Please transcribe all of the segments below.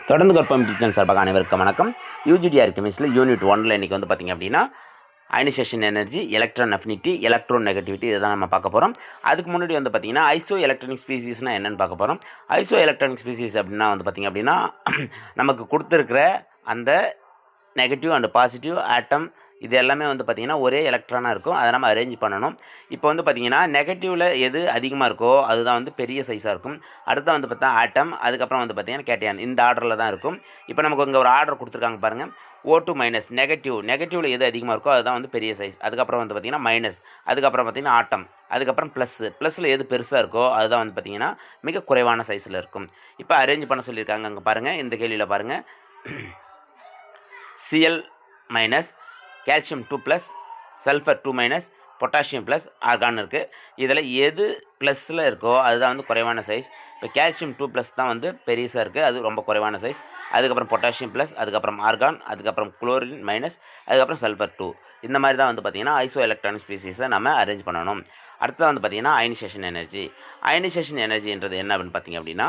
தொடர்ந்து கற்பம் டியூஷன் சார்பாக அனைவருக்கும் வணக்கம். யூஜிடிஆர் கெமிஸ்ட்ரியில் யூனிட் 1ல் இன்றைக்கி வந்து பார்த்திங்க அப்படின்னா ionisation energy, electron affinity, electron negativity இதை தான் நம்ம பார்க்க போகிறோம். அதுக்கு முன்னாடி வந்து பார்த்திங்கன்னா ஐசோ எலக்ட்ரானிக் ஸ்பீசிஸ்னால் என்னென்னு பார்க்க போகிறோம். ஐசோ எலக்ட்ரானிக் ஸ்பீசிஸ் அப்படின்னா வந்து பார்த்திங்க அப்படின்னா நமக்கு கொடுத்துருக்கிற அந்த நெகட்டிவ் அண்ட் பாசிட்டிவ் ஆட்டம் இது எல்லாமே வந்து பார்த்திங்கன்னா ஒரே எலக்ட்ரானாக இருக்கும். அதை நம்ம அரேஞ்ச் பண்ணணும். இப்போ வந்து பார்த்திங்கன்னா நெகட்டிவில் எது அதிகமாக இருக்கோ அதுதான் வந்து பெரிய சைஸாக இருக்கும். அடுத்து வந்து பார்த்தா ஆட்டம், அதுக்கப்புறம் வந்து பார்த்திங்கன்னா கேட்டையான், இந்த ஆர்டரில் தான் இருக்கும். இப்போ நமக்கு இங்கே ஒரு ஆர்டர் கொடுத்துருக்காங்க பாருங்கள். O2 மைனஸ் நெகட்டிவில் எது அதிகமாக இருக்கோ அதுதான் வந்து பெரிய சைஸ். அதுக்கப்புறம் வந்து பார்த்திங்கன்னா மைனஸ், அதுக்கப்புறம் பார்த்திங்கன்னா ஆட்டம், அதுக்கப்புறம் ப்ளஸ்ஸில் எது பெருசாக இருக்கோ அதுதான் வந்து பார்த்திங்கன்னா மிக குறைவான சைஸில் இருக்கும். இப்போ அரேஞ்ச் பண்ண சொல்லியிருக்காங்க. அங்கே பாருங்கள், இந்த கேள்வியில் பாருங்கள். Cl minus, calcium 2 plus, sulphur 2 minus, potassium plus, argon இருக்குது. இதில் எது ப்ளஸில் இருக்கோ அதுதான் வந்து குறைவான சைஸ். இப்போ கால்சியம் 2 ப்ளஸ் தான் வந்து பெருசாக இருக்குது, அது ரொம்ப குறைவான சைஸ். அதுக்கப்புறம் பொட்டாசியம் ப்ளஸ், அதுக்கப்புறம் ஆர்கான், அதுக்கப்புறம் குளோரின் மைனஸ், அதுக்கப்புறம் சல்ஃபர் 2. இந்த மாதிரி தான் வந்து பார்த்திங்கன்னா ஐசோ எலக்ட்ரானிக் ஸ்பீசிஸை நம்ம அரேஞ்ச் பண்ணணும். அடுத்தது வந்து பார்த்திங்கன்னா அயனைசேஷன் எனர்ஜி. அயனைசேஷன் எனர்ஜின்றது என்ன அப்படின்னு பார்த்திங்க அப்படின்னா,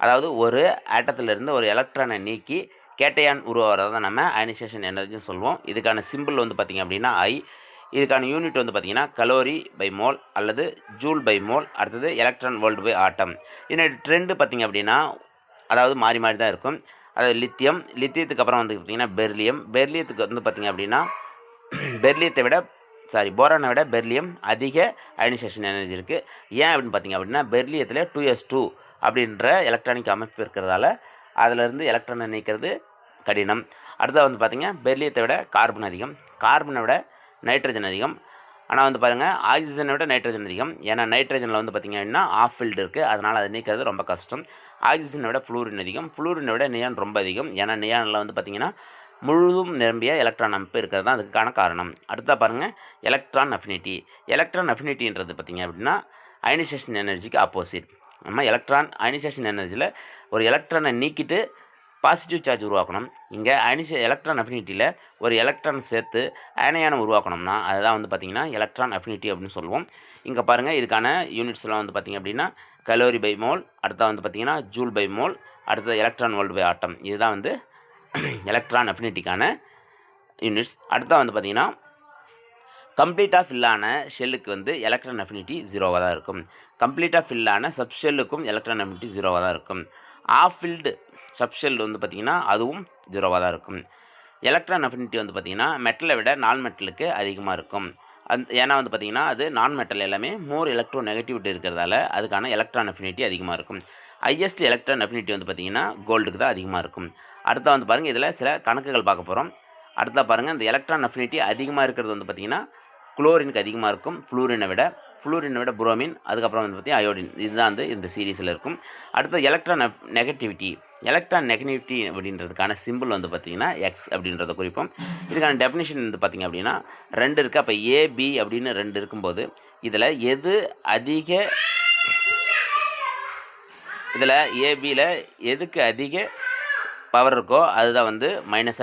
அதாவது ஒரு ஆட்டத்திலிருந்து ஒரு எலக்ட்ரானை நீக்கி கேட்டையான் உருவாகிறத தான் நம்ம அயனைசேஷன் எனர்ஜின்னு சொல்லுவோம். இதுக்கான சிம்பிள் வந்து பார்த்திங்க அப்படின்னா I. இதுக்கான யூனிட் வந்து பார்த்திங்கன்னா கலோரி பை மோல் அல்லது ஜூல் பை மோல். அடுத்தது எலக்ட்ரான் வோல்ட் பை ஆட்டம். இதனுடைய ட்ரெண்டு பார்த்திங்க அப்படின்னா அதாவது மாறி மாறி தான் இருக்கும். அதாவது லித்தியத்துக்கு அப்புறம் வந்து பார்த்திங்கன்னா பெர்லியத்துக்கு வந்து பார்த்திங்க அப்படின்னா போரானை விட பெர்லியம் அதிக அயனைசேஷன் எனர்ஜி இருக்குது. ஏன் அப்படின்னு பார்த்திங்க அப்படின்னா பெர்லியத்தில் 2s2 அப்படின்ற எலக்ட்ரானிக் அமைப்பு இருக்கிறதால அதிலிருந்து எலக்ட்ரானை நீக்கிறது கடினம். அடுத்தது வந்து பார்த்திங்கன்னா பெர்லியத்தை விட கார்பன் அதிகம், கார்பனை விட நைட்ரஜன் அதிகம். ஆனால் வந்து பாருங்கள் ஆக்சிஜனை விட நைட்ரஜன் அதிகம். ஏன்னா நைட்ரஜனில் வந்து பார்த்திங்க அப்படின்னா ஆஃப் ஃபீல்டு இருக்குது, அதனால் அதை நீக்கிறது ரொம்ப கஷ்டம். ஆக்சிஜனை விட ஃப்ளூரின் அதிகம், ஃப்ளூரினை விட நியான் ரொம்ப அதிகம். ஏன்னா நியானில் வந்து பார்த்திங்கன்னா முழுதும் நிரம்பிய எலக்ட்ரான் அமைப்பு இருக்கிறது தான் அதுக்கான காரணம். அடுத்தா பாருங்கள் எலக்ட்ரான் அஃபினிட்டின்றது பார்த்திங்க அப்படின்னா அயனைசேஷன் எனர்ஜிக்கு ஆப்போசிட். நம்ம அயனைசேஷன் எனர்ஜியில் ஒரு எலக்ட்ரானை நீக்கிட்டு பாசிட்டிவ் சார்ஜ் உருவாக்கணும். இங்கே எலக்ட்ரான் அஃபினிட்டியில் ஒரு எலக்ட்ரான் சேர்த்து அயனையானம் உருவாக்கணும்னா அதுதான் வந்து பார்த்திங்கன்னா எலக்ட்ரான் அஃபினிட்டி அப்படின்னு சொல்லுவோம். இங்கே பாருங்கள், இதுக்கான யூனிட்ஸ்லாம் வந்து பார்த்திங்க அப்படின்னா கலோரி பை மோல், அடுத்தா வந்து பார்த்திங்கன்னா ஜூல் பை மோல், அடுத்தது எலக்ட்ரான் வோல்ட் பை ஆட்டம். இதுதான் வந்து எலக்ட்ரான் அஃபினிட்டிக்கான யூனிட்ஸ். அடுத்தா வந்து பார்த்திங்கன்னா கம்ப்ளீட்டாக ஃபில்லான ஷெல்லுக்கு வந்து எலக்ட்ரான் அஃபினிட்டி 0வாக தான் இருக்கும். கம்ப்ளீட்டாக ஃபில்லான சப்ஷெல்லுக்கும் எலக்ட்ரான் அஃபினிட்டி 0வாக தான் இருக்கும். ஆஃப் ஃபில்டு சப்ஷெல் வந்து பார்த்திங்கன்னா அதுவும் 0வாக தான் இருக்கும். எலக்ட்ரான் அஃபினிட்டி வந்து பார்த்திங்கன்னா மெட்டலை விட நான் மெட்டலுக்கு அதிகமாக இருக்கும். ஏன்னா வந்து பார்த்திங்கன்னா அது நான் மெட்டல் எல்லாமே மோர் எலக்ட்ரோ நெகட்டிவிட்டி இருக்கிறதால அதுக்கான எலக்ட்ரான் அஃபினிட்டி அதிகமாக இருக்கும். ஹையஸ்ட் எலக்ட்ரான் அஃபினிட்டி வந்து பார்த்திங்கன்னா கோல்டுக்கு தான் அதிகமாக இருக்கும். அடுத்த வந்து பாருங்கள், இதில் சில கணக்குகள் பார்க்க போகிறோம். அடுத்த பாருங்கள், இந்த எலக்ட்ரான் அஃபினிட்டி அதிகமாக இருக்கிறது வந்து பார்த்திங்கன்னா குளோரினுக்கு அதிகமாக இருக்கும் ஃப்ளூரினை விட புரோமின், அதுக்கப்புறம் வந்து பார்த்திங்கன்னா அயோடின். இதுதான் வந்து இந்த சீரீஸில் இருக்கும். அடுத்து எலக்ட்ரான் நெகட்டிவிட்டி அப்படின்றதுக்கான சிம்பிள் வந்து பார்த்திங்கன்னா எக்ஸ் அப்படின்றத குறிப்போம். இதுக்கான டெஃபினிஷன் வந்து பார்த்திங்க அப்படின்னா 2 இருக்குது. அப்போ ஏபி அப்படின்னு 2 இருக்கும்போது இதில் ஏபியில் எதுக்கு அதிக பவர் இருக்கோ அதுதான் வந்து மைனஸ்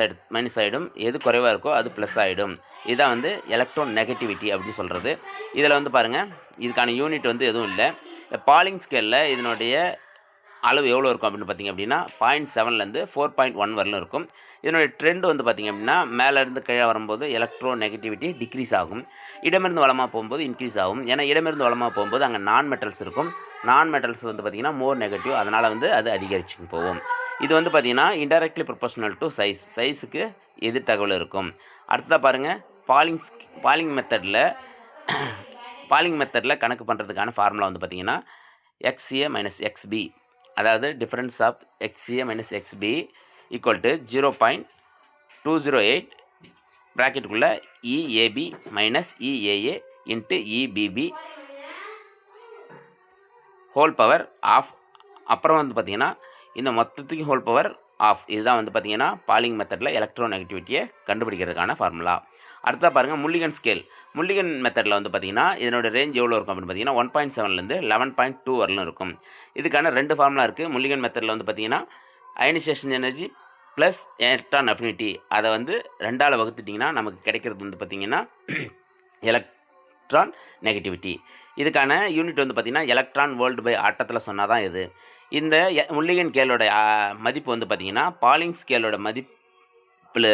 ஆகிடும், எது குறைவாக இருக்கோ அது ப்ளஸ் ஆகிடும். இதுதான் வந்து எலக்ட்ரான் நெகட்டிவிட்டி அப்படின்னு சொல்கிறது. இதில் வந்து பாருங்கள், இதுக்கான யூனிட் வந்து எதுவும் இல்லை. பாலிங் ஸ்கேலில் இதனுடைய அளவு எவ்வளோ இருக்கும் அப்படின்னு பார்த்திங்க அப்படின்னா 0.7லேருந்து 4.1 வரலும் இருக்கும். இதனுடைய ட்ரெண்ட் வந்து பார்த்திங்க அப்படின்னா மேலேருந்து கீழே வரும்போது எலக்ட்ரோ நெகட்டிவிட்டி டிக்ரீஸ் ஆகும், இடமிருந்து வளமாக போகும்போது இன்க்ரீஸ் ஆகும். ஏன்னா இடமிருந்து வளமாக போகும்போது அங்கே நான் மெட்டல்ஸ் இருக்கும், நான் மெட்டல்ஸ் வந்து பார்த்திங்கன்னா மோர் நெகட்டிவ், அதனால் வந்து அது அதிகரிச்சுன்னு போகும். இது வந்து பார்த்திங்கன்னா இன்டைரக்ட்லி ப்ரொபோர்ஷனல் டு சைஸுக்கு எதிர் தகவல் இருக்கும். அடுத்ததாக பாருங்கள், பாலிங் மெத்தடில் கணக்கு பண்ணுறதுக்கான ஃபார்முலா வந்து பார்த்திங்கன்னா XA மைனஸ் XB, அதாவது difference of XA minus XB equal to 0.208 ப்ராக்கெட்டுக்குள்ளே EAB minus EAA into EBB whole power of. அப்புறம் வந்து பார்த்திங்கன்னா இந்த மொத்தத்துக்கு ஹோல் பவர் ஆஃப். இதுதான் வந்து பார்த்திங்கன்னா பாலிங் மெத்தடில் எலக்ட்ரோ நெகட்டிவிட்டியை கண்டுபிடிக்கிறதுக்கான ஃபார்முலா. அடுத்தா பாருங்கள் முல்லிகன் மெத்தடில் வந்து பார்த்திங்கன்னா இதனோட ரேஞ்ச் எவ்வளோ இருக்கும் அப்படின்னு பார்த்திங்கன்னா 1.7லேருந்து 11.2 வரலும் இருக்கும். இதுக்கான 2 ஃபார்முலா இருக்குது. முல்லிகன் மெத்தடில் வந்து பார்த்திங்கன்னா ionisation energy plus electron affinity அதை வந்து 2ஆல் வகுத்துட்டிங்கன்னா நமக்கு கிடைக்கிறது வந்து பார்த்திங்கன்னா எலக்ட்ரான் நெகட்டிவிட்டி. இதுக்கான யூனிட் வந்து பார்த்திங்கன்னா எலக்ட்ரான் வோல்ட் பை ஆட்டத்தில் சொன்னால் தான் இது. இந்த முல்லிகன் ஸ்கேலோட மதிப்பு வந்து பார்த்திங்கன்னா பாலிங் ஸ்கேலோட மதிப்போட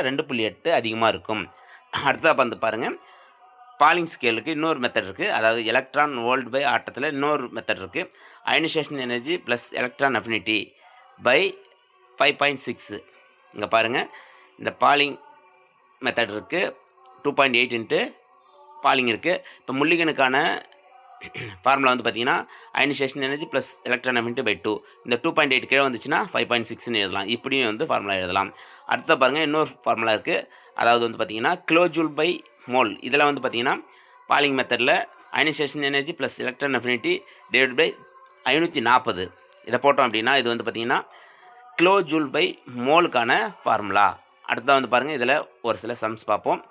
2.8 அதிகமாக இருக்கும். அடுத்ததாக வந்து பாருங்கள், பாலிங் ஸ்கேலுக்கு இன்னொரு மெத்தட் இருக்குது. அதாவது எலக்ட்ரான் வோல்ட் பை ஆட்டத்தில் இன்னொரு மெத்தட் இருக்குது. Ionisation energy plus electron affinity by 5.6. இங்கே பாருங்கள், இந்த பாலிங் மெத்தட் இருக்குது. 2.8 இன்ட்டு பாலிங் இருக்குது. இப்போ முல்லிகனுக்கான ஃபார்முலா வந்து பார்த்திங்கன்னா ionisation energy plus electron affinity by 2. இந்த 2.8 கீழே வந்துச்சுன்னா 5.6ன்னு எழுதலாம். இப்படியும் வந்து ஃபார்முலா எழுதலாம். அடுத்த பாருங்கள், இன்னொரு ஃபார்முலா இருக்குது. அதாவது வந்து பார்த்திங்கன்னா கிலோஜூல் பை மோல். இதில் வந்து பார்த்திங்கன்னா பாலிங் மெத்தடில் ionisation energy plus electron affinity divide by 540. இதை போட்டோம் அப்படின்னா இது வந்து பார்த்திங்கன்னா கிலோஜூல் பை மோலுக்கான ஃபார்முலா. அடுத்ததாக வந்து பாருங்கள், இதில் ஒரு சில சம்ஸ் பார்ப்போம்.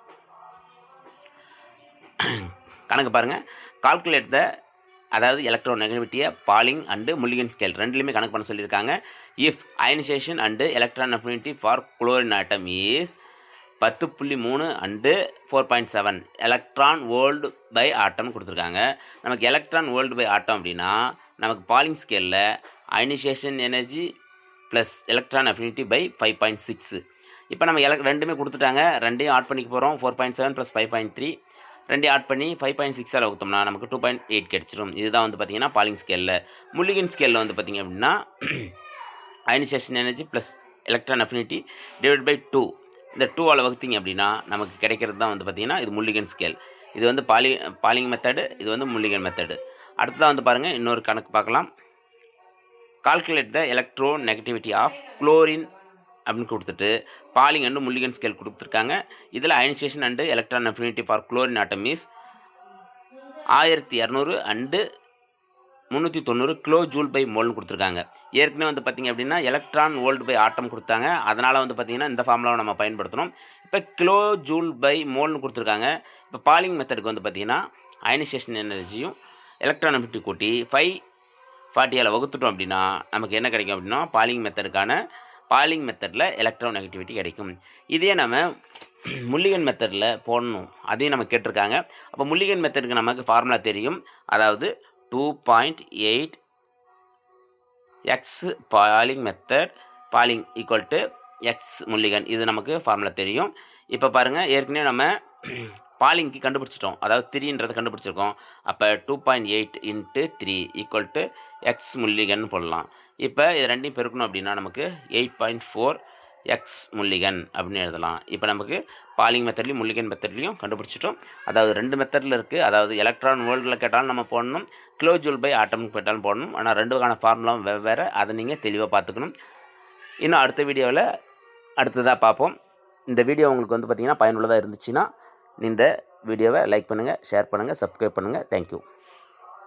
கணக்கு பாருங்கள், கால்குலேட் த அதாவது எலக்ட்ரோ நெகட்டிவிட்டியை பாலிங் அண்டு முல்லிகன் ஸ்கேல் ரெண்டுலேயுமே கணக்கு பண்ண சொல்லியிருக்காங்க. If ionisation and electron affinity for chlorine atom is 10.3 and 4.7 electron volt per ஆட்டம்னு கொடுத்துருக்காங்க. நமக்கு எலக்ட்ரான் வோல்ட் பை ஆட்டம் அப்படின்னா நமக்கு பாலிங் ஸ்கேலில் ionisation energy plus electron affinity by 5.6. இப்போ நம்ம ரெண்டுமே கொடுத்துட்டாங்க. ரெண்டையும் ஆட் பண்ணிக்க போகிறோம். 4.7 ப்ளஸ் 5.3 ரெண்டையும் ஆட் பண்ணி 5.6 வகுத்தோம்னா நமக்கு 2.8 கிடச்சிரும். இதுதான் வந்து பார்த்திங்கன்னா பாலிங் ஸ்கேலில். முல்லிகன் ஸ்கேலில் வந்து பார்த்திங்க அப்படின்னா ionisation energy plus electron affinity divide by 2. இந்த 2ஆல் வகுத்திங்க அப்படின்னா நமக்கு கிடைக்கிறது தான் வந்து பார்த்திங்கன்னா இது முல்லிகன் ஸ்கேல். இது வந்து பாலிங் மெத்தடு, இது வந்து முல்லிகன் மெத்தடு. அடுத்ததாக வந்து பாருங்கள், இன்னொரு கணக்கு பார்க்கலாம். Calculate the electronegativity of chlorine அப்படின்னு கொடுத்துட்டு பாலிங் அண்டு முல்லிகன் ஸ்கேல் கொடுத்துருக்காங்க. இதில் ionisation and electron affinity for chlorine atom is 1200 and 390 kilo joule per மோல்னு கொடுத்துருக்காங்க. ஏற்கனவே வந்து பார்த்திங்க அப்படின்னா எலக்ட்ரான் வோல்ட் பை ஆட்டம் கொடுத்தாங்க. அதனால் வந்து பார்த்திங்கன்னா இந்த ஃபார்முலாவை நம்ம பயன்படுத்தணும். இப்போ கிலோ ஜூல் பை மோல்னு கொடுத்துருக்காங்க. இப்போ பாலிங் மெத்தடுக்கு வந்து பார்த்திங்கன்னா அயனைசேஷன் எனர்ஜியும் எலக்ட்ரான் அஃபினிட்டி கூட்டி 540 வகுத்துட்டோம் அப்படின்னா நமக்கு என்ன கிடைக்கும் அப்படின்னா பாலிங் மெத்தடில் எலக்ட்ரோ நெகட்டிவிட்டி கிடைக்கும். இதே நம்ம முல்லிகன் மெத்தடில் போடணும், அதையும் நம்ம கேட்டிருக்காங்க. அப்போ முல்லிகன் மெத்தடுக்கு நமக்கு ஃபார்முலா தெரியும். அதாவது 2.8 x Pauling equal to x Mulliken. இது நமக்கு ஃபார்முலா தெரியும். இப்போ பாருங்கள், ஏற்கனவே நம்ம பாலிங்க்கு கண்டுபிடிச்சிட்டோம். அதாவது 3ன்றதை கண்டுபிடிச்சிருக்கோம். அப்போ 2.8 இன்ட்டு 3 ஈக்குவல் டு எக்ஸ் முல்லிகன் போடலாம். இப்போ இது ரெண்டையும் பெருக்கணும் அப்படின்னா நமக்கு 8.4 எக்ஸ் முல்லிகன் அப்படின்னு எழுதலாம். இப்போ நமக்கு பாலிங் மெத்தட்லையும் முல்லிகன் மெத்தட்லையும் கண்டுபிடிச்சிட்டோம். அதாவது 2 மெத்தடில் இருக்குது. அதாவது எலக்ட்ரான் வோல்ட்டில் கேட்டாலும் நம்ம போடணும், கிலோ ஜூல் பை ஆட்டம்னு கேட்டாலும் போடணும். ஆனால் 2 வகையான ஃபார்முலாவும் வெவ்வேறு. அதை நீங்கள் தெளிவாக பார்த்துக்கணும். இன்னும் அடுத்த வீடியோவில் அடுத்ததாக பார்ப்போம். இந்த வீடியோ உங்களுக்கு வந்து பார்த்திங்கன்னா பயனுள்ளதாக இருந்துச்சுன்னா இந்த வீடியோவை லைக் பண்ணுங்கள், ஷேர் பண்ணுங்கள், சப்ஸ்கிரைப் பண்ணுங்கள். தேங்க்யூ.